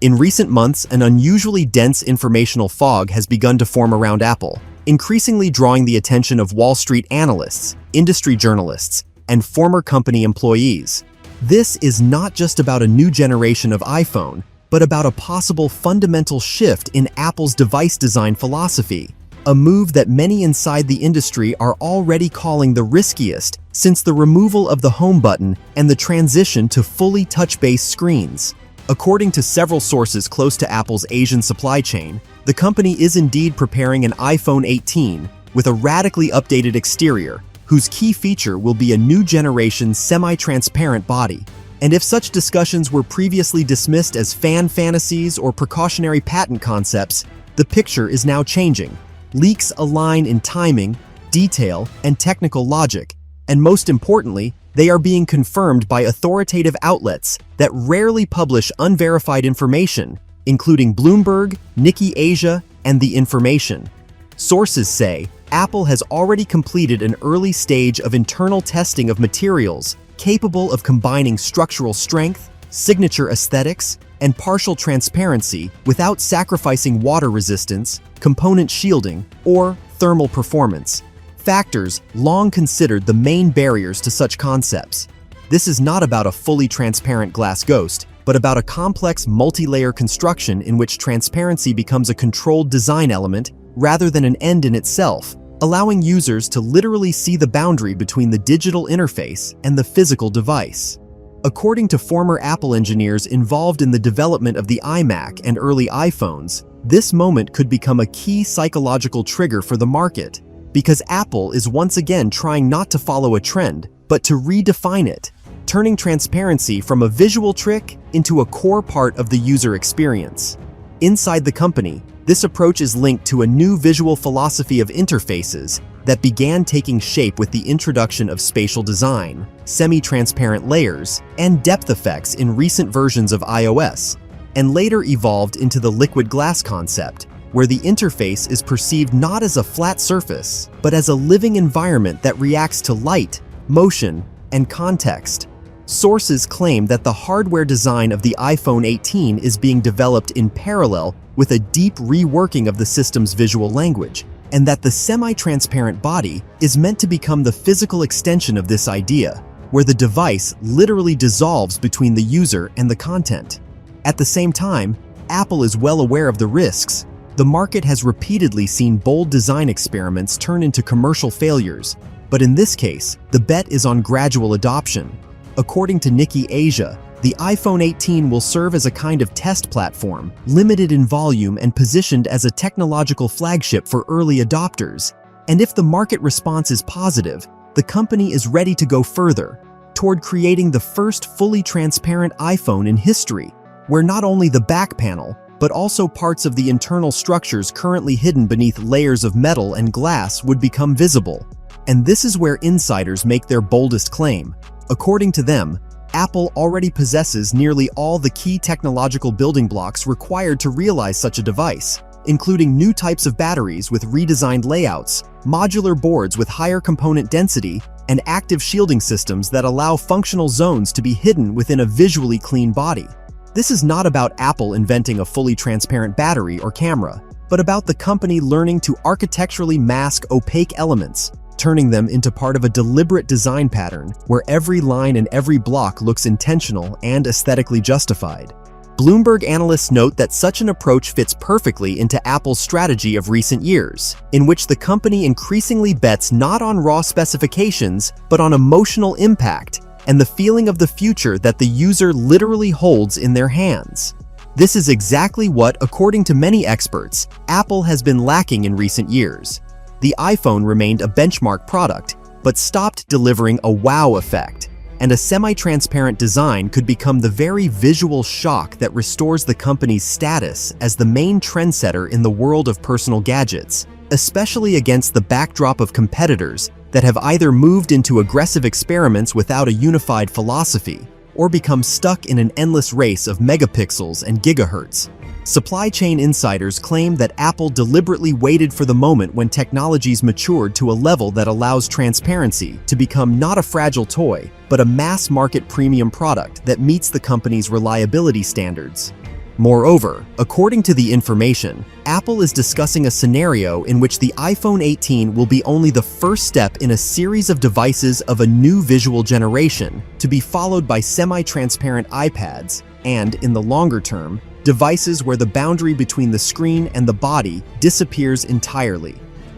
In recent months, an unusually dense informational fog has begun to form around Apple, increasingly drawing the attention of Wall Street analysts, industry journalists, and former company employees. This is not just about a new generation of iPhone, but about a possible fundamental shift in Apple's device design philosophy, a move that many inside the industry are already calling the riskiest since the removal of the home button and the transition to fully touch-based screens. According to several sources close to Apple's Asian supply chain, the company is indeed preparing an iPhone 18 with a radically updated exterior, whose key feature will be a new generation semi-transparent body. And if such discussions were previously dismissed as fan fantasies or precautionary patent concepts, the picture is now changing. Leaks align in timing, detail, and technical logic, and most importantly, they are being confirmed by authoritative outlets that rarely publish unverified information, including Bloomberg, Nikkei Asia, and The Information. Sources say Apple has already completed an early stage of internal testing of materials capable of combining structural strength, signature aesthetics, and partial transparency without sacrificing water resistance, component shielding, or thermal performance. Factors long considered the main barriers to such concepts. This is not about a fully transparent glass ghost, but about a complex multi-layer construction in which transparency becomes a controlled design element rather than an end in itself, allowing users to literally see the boundary between the digital interface and the physical device. According to former Apple engineers involved in the development of the iMac and early iPhones, this moment could become a key psychological trigger for the market, because Apple is once again trying not to follow a trend, but to redefine it, turning transparency from a visual trick into a core part of the user experience. Inside the company, this approach is linked to a new visual philosophy of interfaces that began taking shape with the introduction of spatial design, semi-transparent layers, and depth effects in recent versions of iOS, and later evolved into the liquid glass concept, where the interface is perceived not as a flat surface, but as a living environment that reacts to light, motion, and context. Sources claim that the hardware design of the iPhone 18 is being developed in parallel with a deep reworking of the system's visual language, and that the semi-transparent body is meant to become the physical extension of this idea, where the device literally dissolves between the user and the content. At the same time, Apple is well aware of the risks. The market has repeatedly seen bold design experiments turn into commercial failures, but in this case, the bet is on gradual adoption. According to Nikkei Asia, the iPhone 18 will serve as a kind of test platform, limited in volume and positioned as a technological flagship for early adopters. And if the market response is positive, the company is ready to go further, toward creating the first fully transparent iPhone in history, where not only the back panel, but also parts of the internal structures currently hidden beneath layers of metal and glass would become visible. And this is where insiders make their boldest claim. According to them, Apple already possesses nearly all the key technological building blocks required to realize such a device, including new types of batteries with redesigned layouts, modular boards with higher component density, and active shielding systems that allow functional zones to be hidden within a visually clean body. This is not about Apple inventing a fully transparent battery or camera, but about the company learning to architecturally mask opaque elements, turning them into part of a deliberate design pattern where every line and every block looks intentional and aesthetically justified. Bloomberg analysts note that such an approach fits perfectly into Apple's strategy of recent years, in which the company increasingly bets not on raw specifications, but on emotional impact and the feeling of the future that the user literally holds in their hands. This is exactly what, according to many experts, Apple has been lacking in recent years. The iPhone remained a benchmark product, but stopped delivering a wow effect, and a semi-transparent design could become the very visual shock that restores the company's status as the main trendsetter in the world of personal gadgets, especially against the backdrop of competitors that have either moved into aggressive experiments without a unified philosophy, or become stuck in an endless race of megapixels and gigahertz. Supply chain insiders claim that Apple deliberately waited for the moment when technologies matured to a level that allows transparency to become not a fragile toy, but a mass-market premium product that meets the company's reliability standards. Moreover, according to the information, Apple is discussing a scenario in which the iPhone 18 will be only the first step in a series of devices of a new visual generation, to be followed by semi-transparent iPads, and, in the longer term, devices where the boundary between the screen and the body disappears entirely.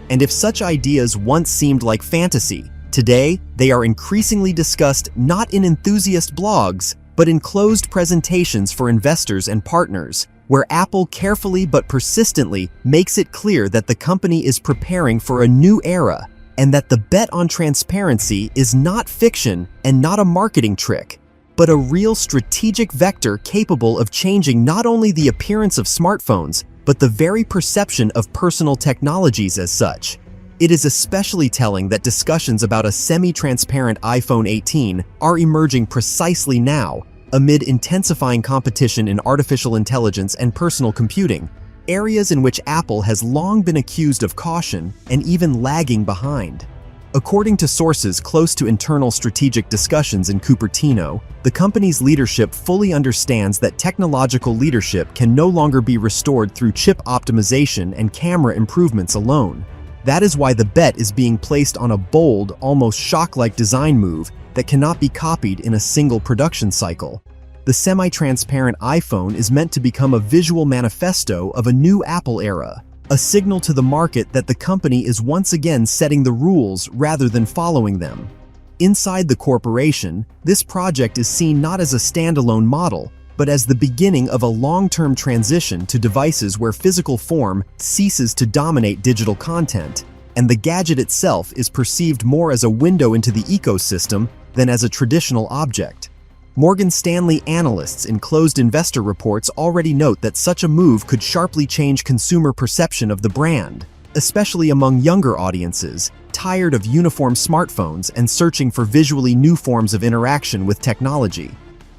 And if such ideas once seemed like fantasy, today they are increasingly discussed not in enthusiast blogs, but in closed presentations for investors and partners, where Apple carefully but persistently makes it clear that the company is preparing for a new era, and that the bet on transparency is not fiction and not a marketing trick, but a real strategic vector capable of changing not only the appearance of smartphones, but the very perception of personal technologies as such. It is especially telling that discussions about a semi-transparent iPhone 18 are emerging precisely now, amid intensifying competition in artificial intelligence and personal computing, areas in which Apple has long been accused of caution and even lagging behind. According to sources close to internal strategic discussions in Cupertino, the company's leadership fully understands that technological leadership can no longer be restored through chip optimization and camera improvements alone. That is why the bet is being placed on a bold, almost shock-like design move that cannot be copied in a single production cycle. The semi-transparent iPhone is meant to become a visual manifesto of a new Apple era, a signal to the market that the company is once again setting the rules rather than following them. Inside the corporation, this project is seen not as a standalone model, but as the beginning of a long-term transition to devices where physical form ceases to dominate digital content, and the gadget itself is perceived more as a window into the ecosystem than as a traditional object. Morgan Stanley analysts in closed investor reports already note that such a move could sharply change consumer perception of the brand, especially among younger audiences, tired of uniform smartphones and searching for visually new forms of interaction with technology.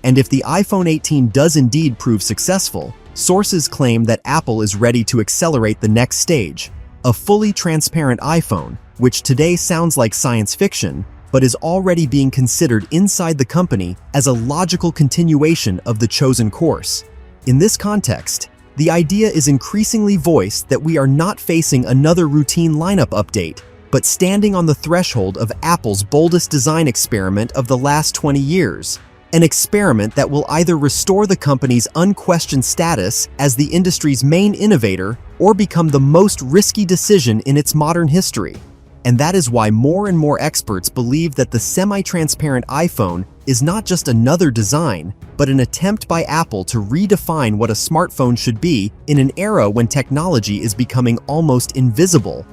And if the iPhone 18 does indeed prove successful, sources claim that Apple is ready to accelerate the next stage, a fully transparent iPhone, which today sounds like science fiction, but is already being considered inside the company as a logical continuation of the chosen course. In this context, the idea is increasingly voiced that we are not facing another routine lineup update, but standing on the threshold of Apple's boldest design experiment of the last 20 years. An experiment that will either restore the company's unquestioned status as the industry's main innovator or become the most risky decision in its modern history. And that is why more and more experts believe that the semi-transparent iPhone is not just another design, but an attempt by Apple to redefine what a smartphone should be in an era when technology is becoming almost invisible